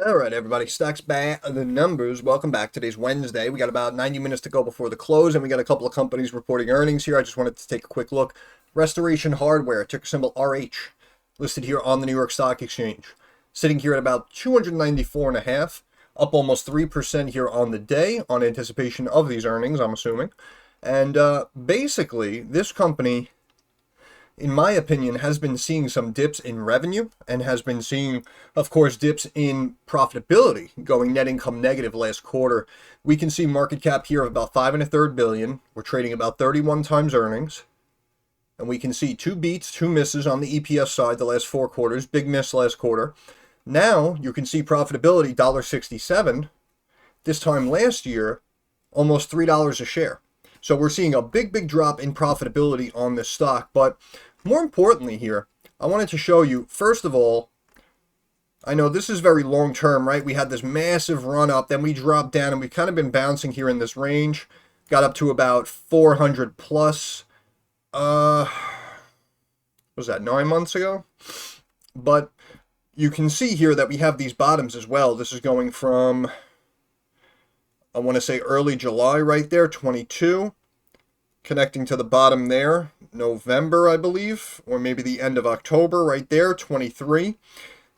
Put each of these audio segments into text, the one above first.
All right, everybody, stocks by the numbers. Welcome back. Today's Wednesday. We got about 90 minutes to go before the close, and we got a couple of companies reporting earnings here. I just wanted to take a quick look. Restoration Hardware, ticker symbol RH, listed here on the New York Stock Exchange. Sitting here at about 294.5, up almost 3% here on the day on anticipation of these earnings, I'm assuming. And basically, this company, in my opinion, has been seeing some dips in revenue and has been seeing, of course, dips in profitability, going net income negative last quarter. We can see market cap here of about 5.33 billion. We're trading about 31 times earnings. And we can see two beats, two misses on the EPS side the last 4 quarters. Big miss last quarter. Now you can see profitability, $1.67. This time last year, almost $3 a share. So we're seeing a big drop in profitability on this stock. But more importantly here, I wanted to show you, first of all, I know this is very long term, right? We had this massive run up, then we dropped down, and we've kind of been bouncing here in this range. Got up to about 400 plus. Was that 9 months ago? But you can see here that we have these bottoms as well. This is going from, I want to say early July right there, 22, connecting to the bottom there, November, I believe, or maybe the end of October right there, 23.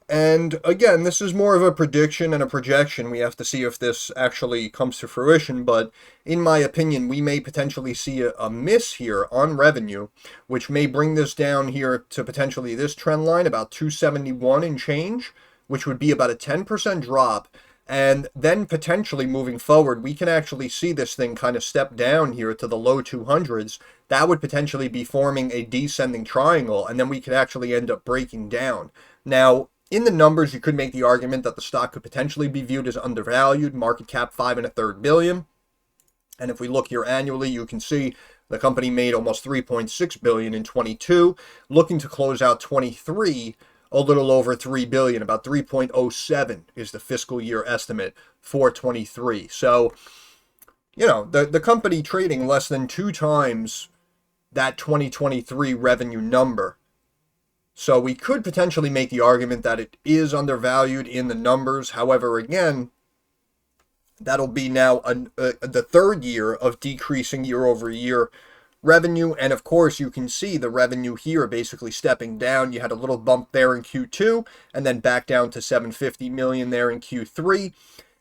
And again, this is more of a prediction and a projection. We have to see if this actually comes to fruition, but in my opinion, we may potentially see a miss here on revenue, which may bring this down here to potentially this trend line, about 271 and change, which would be about a 10% drop. And then potentially moving forward, we can actually see this thing kind of step down here to the low 200s. That would potentially be forming a descending triangle, and then we could actually end up breaking down. Now, in the numbers, you could make the argument that the stock could potentially be viewed as undervalued, market cap 5.33 billion. And if we look here annually, you can see the company made almost 3.6 billion in 22, looking to close out 23 a little over 3 billion, about 3.07 is the fiscal year estimate for 23. So, you know, the company trading less than 2 times that 2023 revenue number. So we could potentially make the argument that it is undervalued in the numbers. However, again, that'll be now the third year of decreasing year over year revenue. And of course, you can see the revenue here basically stepping down. You had a little bump there in Q2 and then back down to 750 million there in Q3.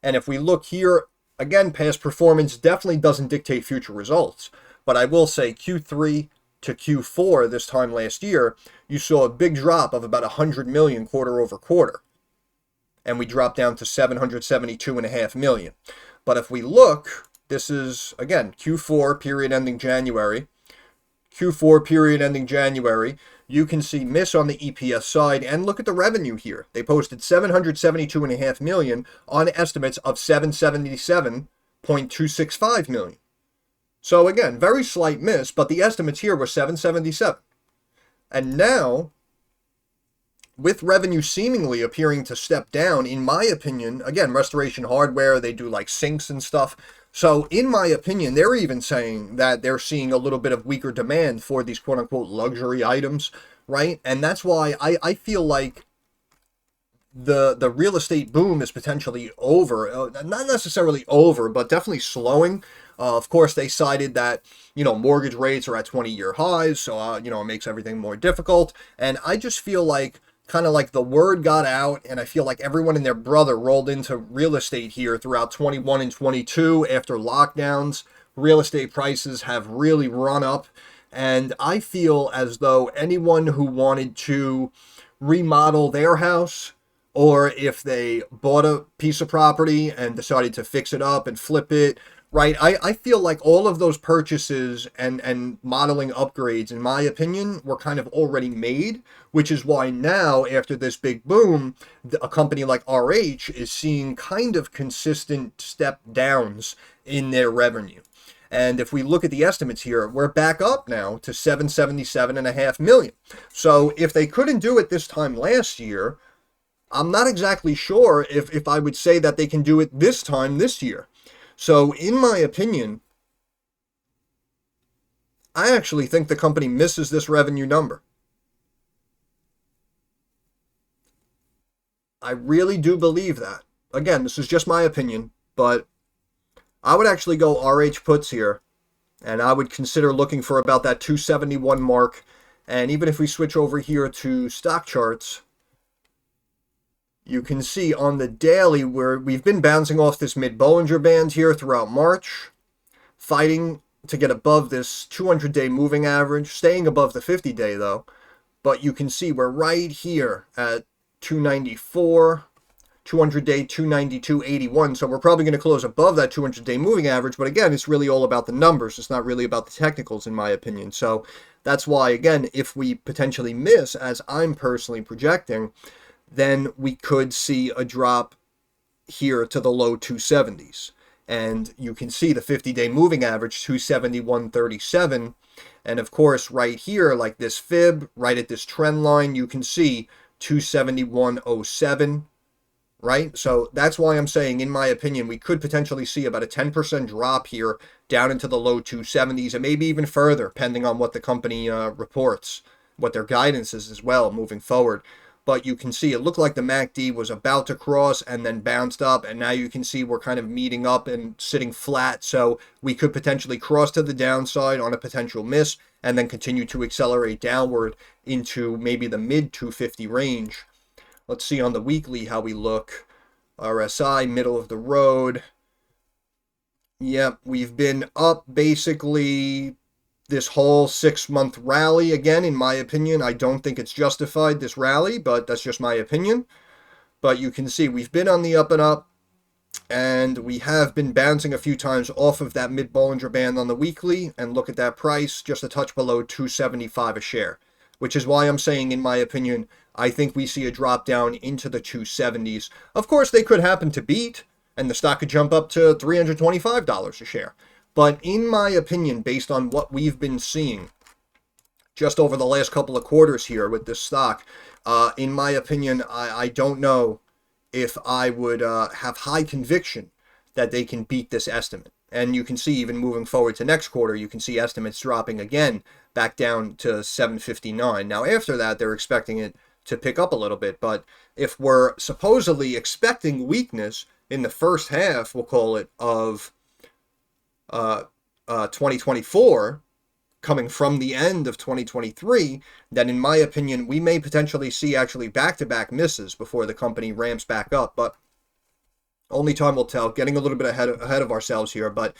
And if we look here, again, past performance definitely doesn't dictate future results. But I will say Q3 to Q4 this time last year, you saw a big drop of about 100 million quarter over quarter. And we dropped down to 772.5 million. But if we look, this is, again, Q4 period ending January. Q4 period ending January, you can see miss on the EPS side, and look at the revenue here. They posted 772.5 million on estimates of 777.265 million. So again, very slight miss, but the estimates here were 777. And now, with revenue seemingly appearing to step down, in my opinion, again, Restoration Hardware, they do like sinks and stuff. So in my opinion, they're even saying that they're seeing a little bit of weaker demand for these quote unquote luxury items, right? And that's why I feel like the real estate boom is potentially over. Not necessarily over, but definitely slowing. Of course, they cited that, mortgage rates are at 20-year highs, so, it makes everything more difficult. And I just feel like kind of like the word got out, and I feel like everyone and their brother rolled into real estate here throughout 21 and 22 after lockdowns. Real estate prices have really run up, and I feel as though anyone who wanted to remodel their house, or if they bought a piece of property and decided to fix it up and flip it, right? I feel like all of those purchases and modeling upgrades, in my opinion, were kind of already made, which is why now, after this big boom, a company like RH is seeing kind of consistent step downs in their revenue. And if we look at the estimates here, we're back up now to 777.5 million. So if they couldn't do it this time last year, I'm not exactly sure if I would say that they can do it this time this year. So in my opinion, I actually think the company misses this revenue number. I really do believe that. again, this is just my opinion, but I would actually go RH puts here, and I would consider looking for about that 271 mark. And even if we switch over here to stock charts, you can see on the daily where we've been bouncing off this mid-Bollinger Band here throughout March, fighting to get above this 200-day moving average, staying above the 50-day though. But you can see we're right here at 294, 200-day 292.81. So we're probably going to close above that 200-day moving average. But again, it's really all about the numbers. It's not really about the technicals, in my opinion. So that's why, again, if we potentially miss, as I'm personally projecting, then we could see a drop here to the low 270s. And you can see the 50-day moving average, 271.37. And of course, right here, like this fib, right at this trend line, you can see 271.07, right? So that's why I'm saying, in my opinion, we could potentially see about a 10% drop here down into the low 270s, and maybe even further, depending on what the company reports, what their guidance is as well moving forward. But you can see it looked like the MACD was about to cross and then bounced up, and now you can see we're kind of meeting up and sitting flat. So we could potentially cross to the downside on a potential miss and then continue to accelerate downward into maybe the mid 250 range. Let's see on the weekly how we look. RSI, middle of the road. Yep, we've been up basically this whole 6-month rally. Again, in my opinion, I don't think it's justified, this rally, but that's just my opinion. But you can see we've been on the up and up, and we have been bouncing a few times off of that mid-Bollinger Band on the weekly, and look at that price, just a touch below 275 a share, which is why I'm saying, in my opinion, I think we see a drop down into the 270s. Of course, they could happen to beat, and the stock could jump up to $325 a share. But in my opinion, based on what we've been seeing just over the last couple of quarters here with this stock, in my opinion, I don't know if I would have high conviction that they can beat this estimate. And you can see, even moving forward to next quarter, you can see estimates dropping again back down to 759. Now, after that, they're expecting it to pick up a little bit. But if we're supposedly expecting weakness in the first half, we'll call it, of 2024, coming from the end of 2023, then in my opinion, we may potentially see actually back-to-back misses before the company ramps back up. But only time will tell. Getting a little bit ahead of ourselves here, but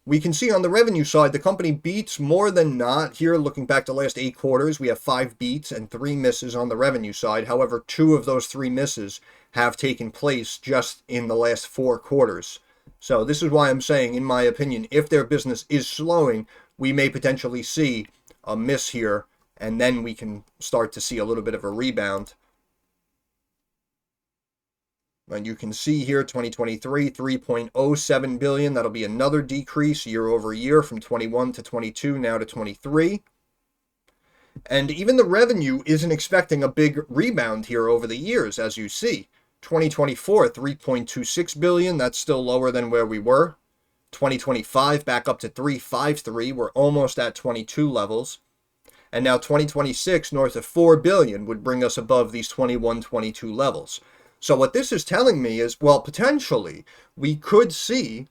we can see on the revenue side, the company beats more than not here. Looking back to the last 8 quarters, we have 5 beats and 3 misses on the revenue side. However, 2 of those 3 misses have taken place just in the last 4 quarters. So this is why I'm saying, in my opinion, if their business is slowing, we may potentially see a miss here, and then we can start to see a little bit of a rebound. And you can see here, 2023, $3.07 billion. That'll be another decrease year over year from 21 to 22, now to 23. And even the revenue isn't expecting a big rebound here over the years, as you see. 2024, $3.26 billion. That's still lower than where we were. 2025, back up to 353. We're almost at 22 levels. And now 2026, north of $4 billion, would bring us above these 21, 22 levels. So what this is telling me is, well, potentially, we could see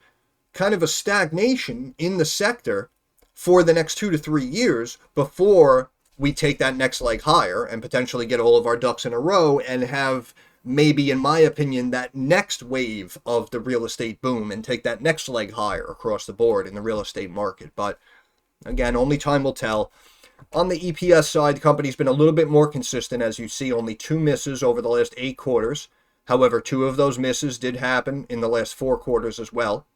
kind of a stagnation in the sector for the next 2 to 3 years before we take that next leg higher and potentially get all of our ducks in a row and have, maybe, in my opinion, that next wave of the real estate boom and take that next leg higher across the board in the real estate market. But again, only time will tell. On the EPS side, the company's been a little bit more consistent. As you see, only 2 misses over the last 8 quarters. However, 2 of those misses did happen in the last 4 quarters as well.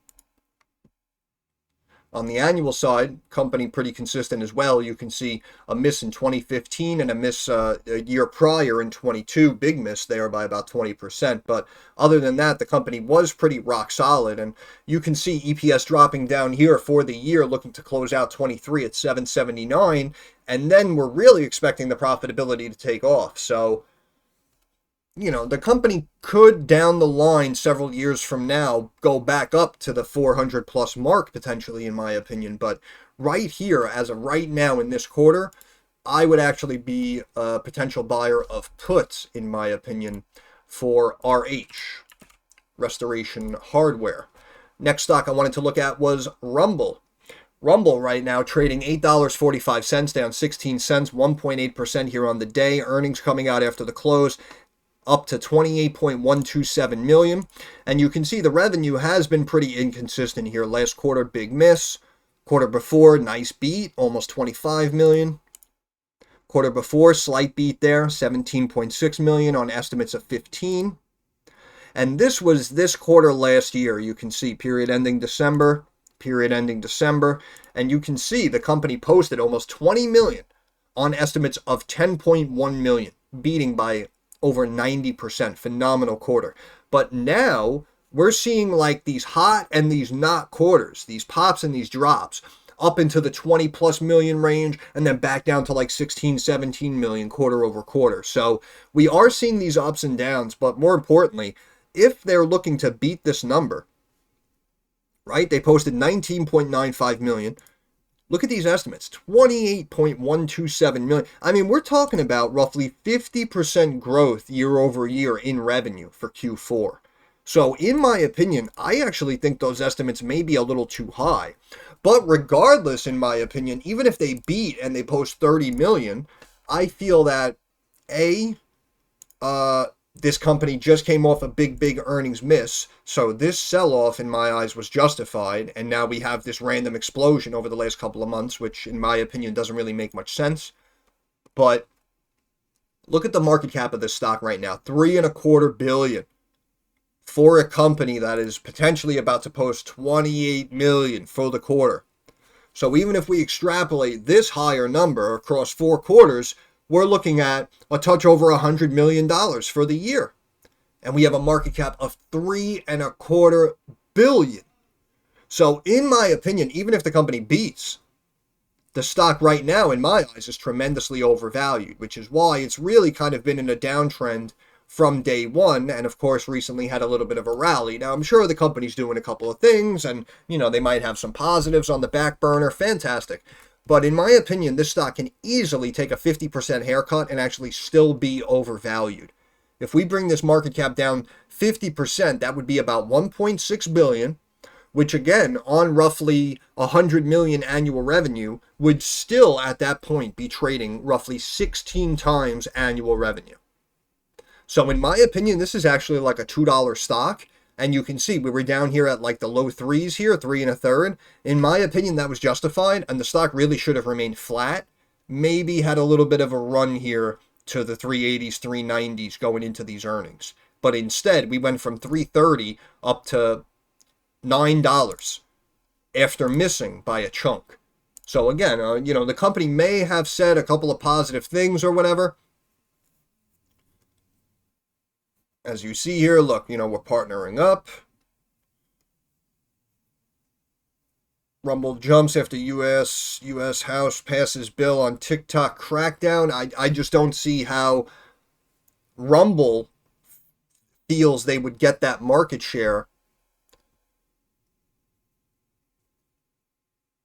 On the annual side, company pretty consistent as well. You can see a miss in 2015 and a miss a year prior in 22. Big miss there by about 20%. But other than that, the company was pretty rock solid. And you can see EPS dropping down here for the year, looking to close out 23 at 779. And then we're really expecting the profitability to take off. So, you know, the company could, down the line, several years from now, go back up to the 400 plus mark, potentially, in my opinion. But right here, as of right now in this quarter, I would actually be a potential buyer of puts, in my opinion, for RH. Restoration Hardware. Next stock I wanted to look at was Rumble. Rumble right now trading $8.45, down 16 cents, 1.8% here on the day. Earnings coming out after the close, up to 28.127 million. And you can see the revenue has been pretty inconsistent here. Last quarter, big miss. Quarter before, nice beat, almost 25 million. Quarter before, slight beat there, 17.6 million on estimates of 15. And this was this quarter last year. You can see period ending December, and you can see the company posted almost 20 million on estimates of 10.1 million, beating by over 90%. Phenomenal quarter. But now we're seeing like these hot and these not quarters, these pops and these drops, up into the 20 plus million range, and then back down to like 16, 17 million quarter over quarter. So we are seeing these ups and downs, but more importantly, if they're looking to beat this number, right, they posted 19.95 million. Look at these estimates, 28.127 million. I mean, we're talking about roughly 50% growth year over year in revenue for Q4. So in my opinion, I actually think those estimates may be a little too high. But regardless, in my opinion, even if they beat and they post 30 million, I feel that this company just came off a big earnings miss. So this sell-off, in my eyes, was justified. And now we have this random explosion over the last couple of months, which, in my opinion, doesn't really make much sense. But look at the market cap of this stock right now, $3.25 billion. For a company that is potentially about to post 28 million for the quarter. So even if we extrapolate this higher number across 4 quarters, we're looking at a touch over $100 million for the year. And we have a market cap of $3.25 billion. So in my opinion, even if the company beats, the stock right now, in my eyes, is tremendously overvalued, which is why it's really kind of been in a downtrend from day one, and of course recently had a little bit of a rally. Now I'm sure the company's doing a couple of things, and they might have some positives on the back burner. Fantastic. But in my opinion, this stock can easily take a 50% haircut and actually still be overvalued. If we bring this market cap down 50%, that would be about 1.6 billion, which again, on roughly 100 million annual revenue, would still at that point be trading roughly 16 times annual revenue. So in my opinion, this is actually like a $2 stock. And you can see we were down here at like the low threes here, 3 1/3. In my opinion, that was justified. And the stock really should have remained flat. Maybe had a little bit of a run here to the 380s, 390s going into these earnings. But instead, we went from 330 up to $9 after missing by a chunk. So again, the company may have said a couple of positive things or whatever. As you see here, look, we're partnering up. Rumble jumps after U.S. House passes bill on TikTok crackdown. I just don't see how Rumble feels they would get that market share.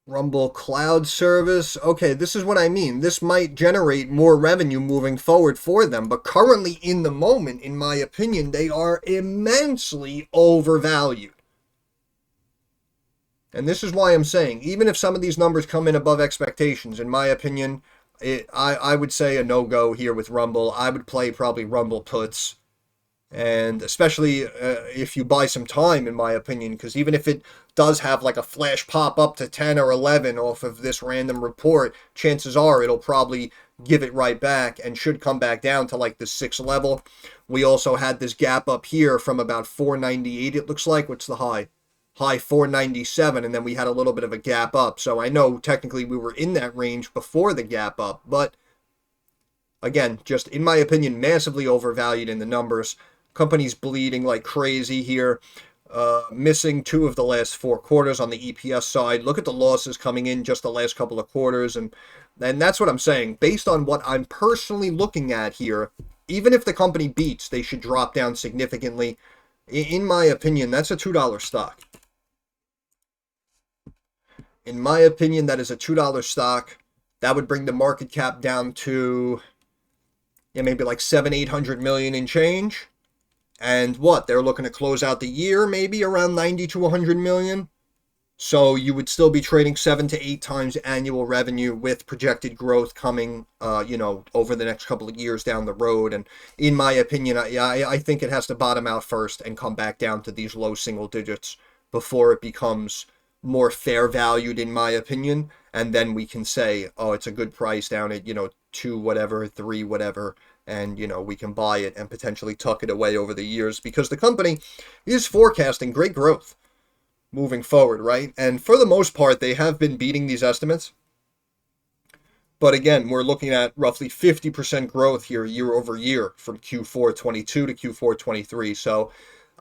Rumble cloud service. Okay, this is what I mean. This might generate more revenue moving forward for them, but currently in the moment, in my opinion, they are immensely overvalued. And this is why I'm saying, even if some of these numbers come in above expectations, in my opinion, I would say a no-go here with Rumble. I would play probably Rumble puts. And especially if you buy some time, in my opinion, because even if it does have like a flash pop up to 10 or 11 off of this random report, chances are it'll probably give it right back and should come back down to like the 6 level. We also had this gap up here from about 498, it looks like. What's the high? High 497, and then we had a little bit of a gap up. So I know technically we were in that range before the gap up, but again, just in my opinion, massively overvalued in the numbers. Company's bleeding like crazy here. Missing 2 of the last 4 quarters on the EPS side. Look at the losses coming in just the last couple of quarters. And that's what I'm saying. Based on what I'm personally looking at here, even if the company beats, they should drop down significantly. In my opinion, that's a $2 stock. In my opinion, that is a $2 stock. That would bring the market cap down to maybe like 700-800 million in change. And what? They're looking to close out the year maybe around 90 to 100 million. So you would still be trading 7 to 8 times annual revenue with projected growth coming, over the next couple of years down the road. And in my opinion, I think it has to bottom out first and come back down to these low single digits before it becomes more fair valued, in my opinion. And then we can say, oh, it's a good price down at, 2 whatever, 3 whatever. And, we can buy it and potentially tuck it away over the years because the company is forecasting great growth moving forward, right? And for the most part, they have been beating these estimates. But again, we're looking at roughly 50% growth here year over year from Q4 22 to Q4 23. So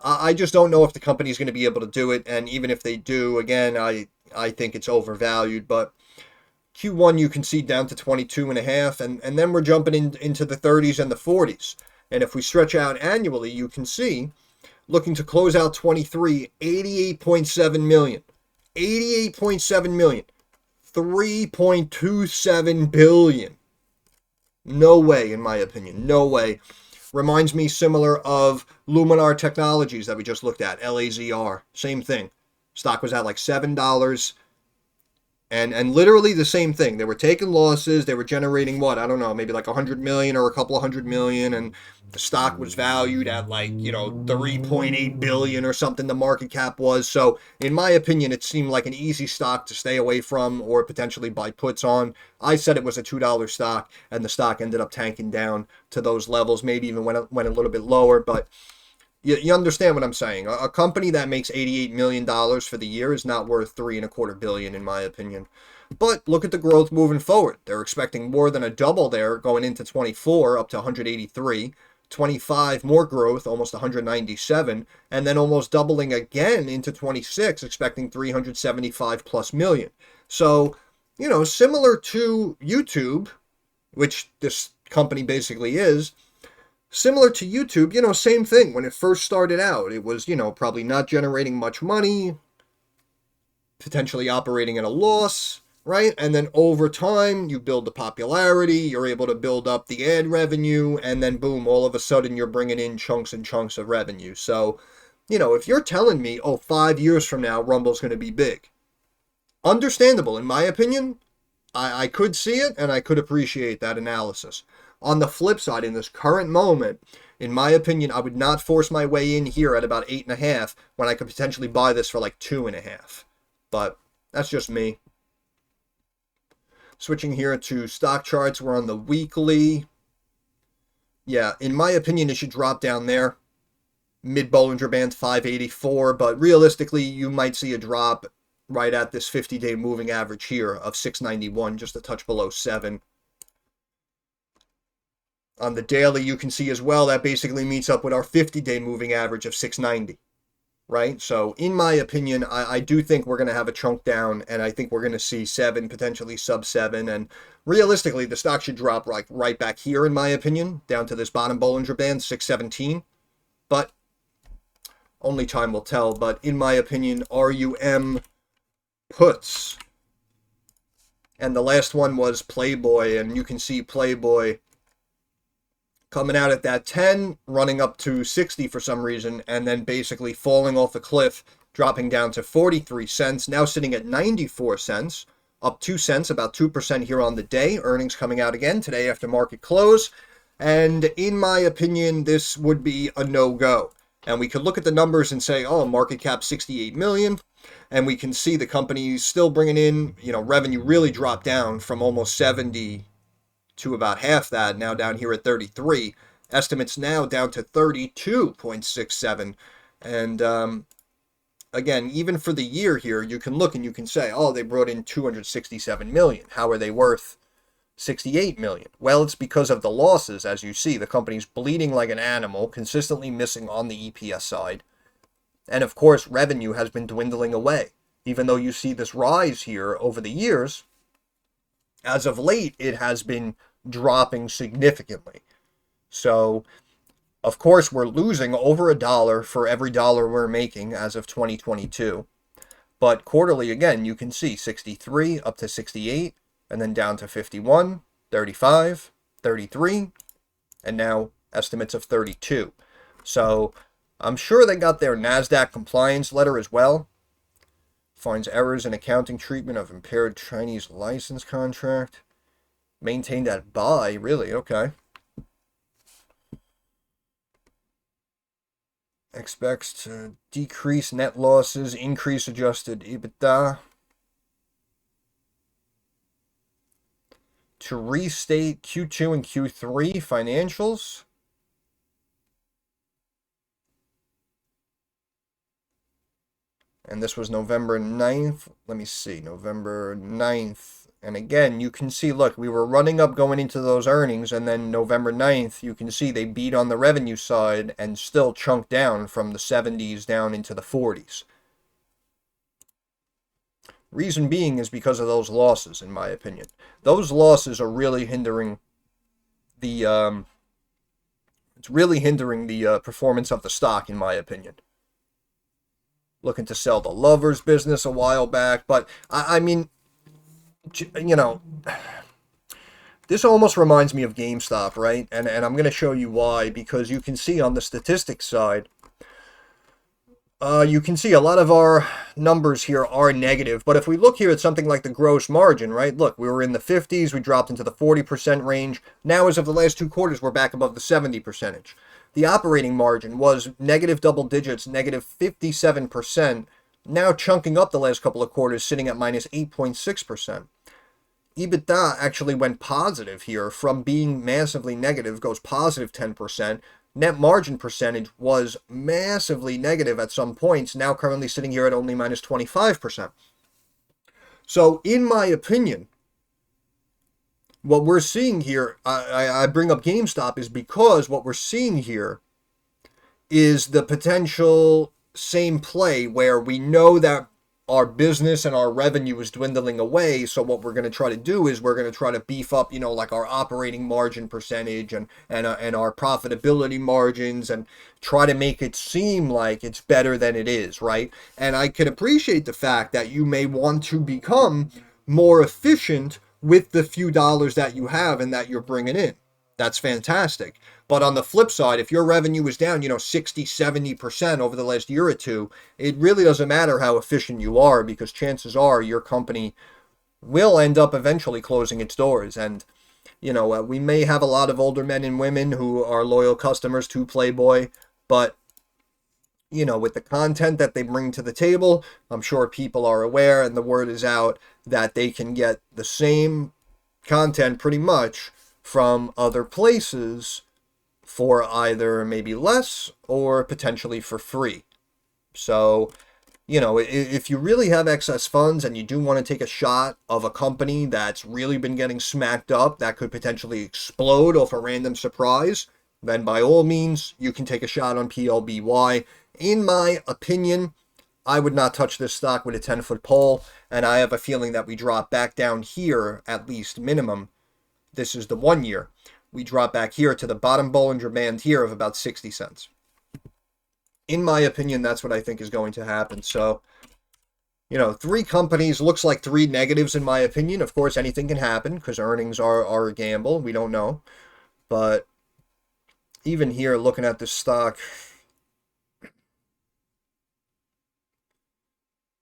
I just don't know if the company is going to be able to do it. And even if they do, again, I think it's overvalued. But Q1 you can see down to 22 and a half, and then we're jumping into the 30s and the 40s. And if we stretch out annually, you can see looking to close out 23, 88.7 million. 88.7 million. 3.27 billion. No way, in my opinion. No way. Reminds me similar of Luminar Technologies that we just looked at. LAZR. Same thing. Stock was at like $7. And literally the same thing. They were taking losses. They were generating what? I don't know, maybe like 100 million or a couple of 100 million. And the stock was valued at like, 3.8 billion or something the market cap was. So in my opinion, it seemed like an easy stock to stay away from or potentially buy puts on. I said it was a $2 stock and the stock ended up tanking down to those levels, maybe even went a little bit lower. But you understand what I'm saying. A company that makes $88 million for the year is not worth $3.25 billion, in my opinion. But look at the growth moving forward. They're expecting more than a double there going into 24, up to 183. 25, more growth, almost 197. And then almost doubling again into 26, expecting 375 plus million. So, similar to YouTube, which this company basically is, similar to YouTube, same thing. When it first started out, it was, probably not generating much money, potentially operating at a loss, right? And then over time, you build the popularity, you're able to build up the ad revenue, and then boom, all of a sudden you're bringing in chunks and chunks of revenue. So, if you're telling me, 5 years from now, Rumble's going to be big, understandable, in my opinion. I could see it, and I could appreciate that analysis. On the flip side, in this current moment, in my opinion, I would not force my way in here at about 8.5 when I could potentially buy this for like 2.5. But that's just me. Switching here to stock charts, we're on the weekly. Yeah, in my opinion, it should drop down there. Mid-Bollinger Band 584, but realistically, you might see a drop right at this 50-day moving average here of 691, just a touch below 7. On the daily, you can see as well that basically meets up with our 50-day moving average of 690, right? So in my opinion, I do think we're going to have a chunk down, and I think we're going to see 7, potentially sub 7. And realistically, the stock should drop like right back here, in my opinion, down to this bottom Bollinger Band, 617. But only time will tell. But in my opinion, RUM puts. And the last one was Playboy, and you can see Playboy coming out at that 10, running up to 60 for some reason, and then basically falling off a cliff, dropping down to 43 cents, now sitting at 94 cents, up 2 cents, about 2% here on the day. Earnings coming out again today after market close. And in my opinion, this would be a no-go. And we could look at the numbers and say, market cap 68 million. And we can see the company still bringing in, revenue really dropped down from almost 70 to about half that, now down here at 33. Estimates now down to 32.67. And again, even for the year here, you can look and you can say, they brought in 267 million. How are they worth 68 million? Well, it's because of the losses. As you see, the company's bleeding like an animal, consistently missing on the EPS side. And of course, revenue has been dwindling away. Even though you see this rise here over the years, as of late, it has been dropping significantly. So, of course, we're losing over $1 for every dollar we're making as of 2022. But quarterly, again, you can see 63 up to 68, and then down to 51, 35, 33, and now estimates of 32. So, I'm sure they got their NASDAQ compliance letter as well. Finds errors in accounting treatment of impaired Chinese license contract. Maintained at buy, really? Okay. Expects to decrease net losses, increase adjusted EBITDA. To restate Q2 and Q3 financials. And this was November 9th. Let me see, November 9th. And again, you can see, look, we were running up going into those earnings, and then November 9th, you can see they beat on the revenue side and still chunked down from the 70s down into the 40s. Reason being is because of those losses, in my opinion. Those losses are really hindering the performance of the stock, in my opinion. Looking to sell the Lovers business a while back, but I mean, you know, this almost reminds me of GameStop, right? And I'm going to show you why, because you can see on the statistics side, you can see a lot of our numbers here are negative. But if we look here at something like the gross margin, right? Look, we were in the 50s, we dropped into the 40% range. Now, as of the last 2 quarters, we're back above the 70%. The operating margin was negative double digits, negative 57%. Now chunking up the last couple of quarters, sitting at minus 8.6%. EBITDA actually went positive here from being massively negative, goes positive 10%. Net margin percentage was massively negative at some points, now currently sitting here at only minus 25%. So, in my opinion, what we're seeing here, I bring up GameStop, is because what we're seeing here is the potential same play where we know that our business and our revenue is dwindling away. So what we're going to try to do is we're going to try to beef up, like our operating margin percentage and our profitability margins, and try to make it seem like it's better than it is, right? And I can appreciate the fact that you may want to become more efficient with the few dollars that you have and that you're bringing in. That's fantastic. But on the flip side, if your revenue is down, 60, 70% over the last year or two, it really doesn't matter how efficient you are, because chances are your company will end up eventually closing its doors. And, we may have a lot of older men and women who are loyal customers to Playboy, but, with the content that they bring to the table, I'm sure people are aware and the word is out that they can get the same content pretty much from other places for either maybe less or potentially for free. So, if you really have excess funds and you do want to take a shot of a company that's really been getting smacked up, that could potentially explode off a random surprise, then by all means, you can take a shot on PLBY. In my opinion, I would not touch this stock with a 10-foot pole, and I have a feeling that we drop back down here, at least minimum. This is the 1 year. We drop back here to the bottom Bollinger Band here of about 60 cents. In my opinion, that's what I think is going to happen. So, 3 companies, looks like 3 negatives in my opinion. Of course, anything can happen because earnings are a gamble. We don't know. But even here, looking at this stock,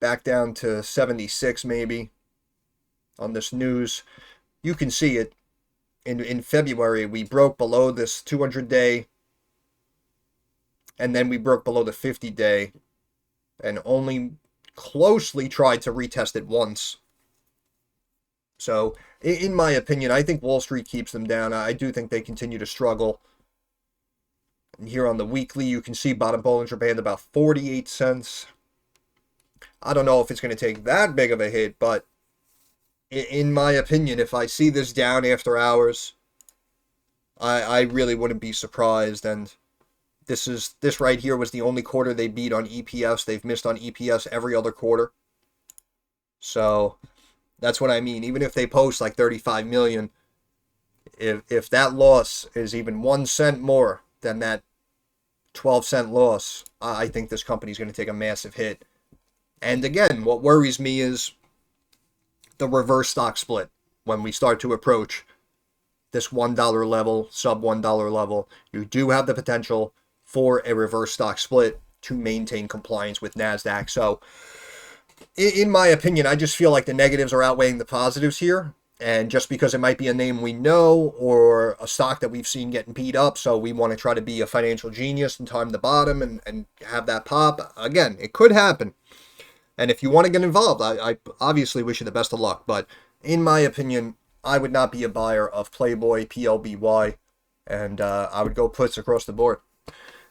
back down to 76 maybe on this news, you can see it. In February, we broke below this 200-day, and then we broke below the 50-day, and only closely tried to retest it once. So, in my opinion, I think Wall Street keeps them down. I do think they continue to struggle. And here on the weekly, you can see bottom Bollinger Band about 48 cents. I don't know if it's going to take that big of a hit, but in my opinion, if I see this down after hours, I really wouldn't be surprised. And this right here was the only quarter they beat on EPS. They've missed on EPS every other quarter. So that's what I mean. Even if they post like 35 million, if that loss is even 1 cent more than that 12-cent loss, I think this company's going to take a massive hit. And again, what worries me is the reverse stock split when we start to approach this $1 level, sub $1 level. You do have the potential for a reverse stock split to maintain compliance with NASDAQ. So in my opinion, I just feel like the negatives are outweighing the positives here. And just because it might be a name we know or a stock that we've seen getting beat up, so we want to try to be a financial genius and time the bottom and have that pop. Again, it could happen. And if you want to get involved, I obviously wish you the best of luck. But in my opinion, I would not be a buyer of Playboy, PLBY, and I would go puts across the board.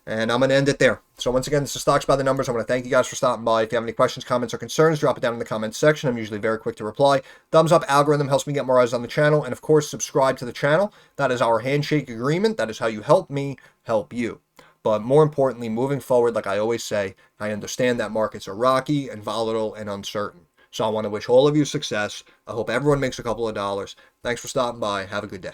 And I'm going to end it there. So once again, this is Stocks by the Numbers. I want to thank you guys for stopping by. If you have any questions, comments, or concerns, drop it down in the comments section. I'm usually very quick to reply. Thumbs up algorithm helps me get more eyes on the channel. And of course, subscribe to the channel. That is our handshake agreement. That is how you help me help you. But more importantly, moving forward, like I always say, I understand that markets are rocky and volatile and uncertain. So I want to wish all of you success. I hope everyone makes a couple of dollars. Thanks for stopping by. Have a good day.